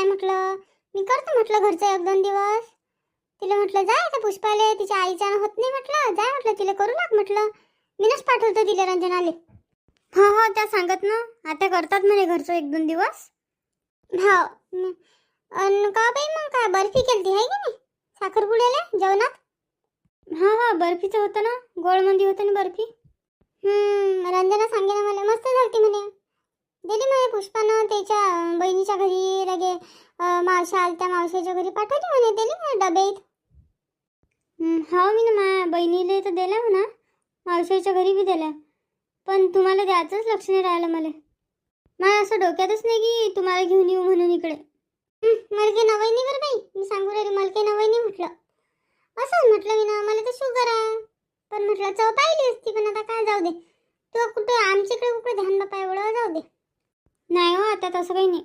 म्हटलं मी करतो म्हटलं घरचं 1-2 दिवस. तिला म्हटलं जाय आता पुष्पाले तिच्या आईच्यानं होत नाही म्हटलं, जाय म्हटलं तिला करू लाग म्हटलं. मीनच पाठवतो तिला रंजनाले. हो हो त्या सांगत ना आता करतात म्हणे घरचं 1-2 दिवस. हो अन का बाई मग काय बर्फी केलती आहे की नाही साखरपुड्याला जेवणात? हा हा बर्फीचं होतं ना, गोळमंदी होतं ना बर्फी. रंजना सांगे ना मला मस्त झालती म्हणे. दिली म्हणे पुष्पानं त्याच्या बहिणीच्या घरी लगे मावशा आलत्या मावशाच्या घरी पाठवली म्हणे, दिली म्हणे डबेत. हो मी ना माझ्या बहिणीला तर दिल्या म्हणा, मावशाच्या घरी बी दिल्या. पण तुम्हाला द्यायचंच लक्ष नाही राहिलं मला. मला असं डोक्यातच नाही की तुम्हाला घेऊन येऊ म्हणून इकडे. मला काही नवई नाही बरं बाई, मी सांगू राहिली मला काही नवई नाही म्हटलं. असं म्हटलं मी ना मला तर शुगर आहे. पण म्हटलं चव पाहिली असती पण आता काय जाऊ दे. तू कुठे आमच्याकडे कुठे ध्यान बापा एवढं जाऊ दे. नाही हो आता तसं काही नाही.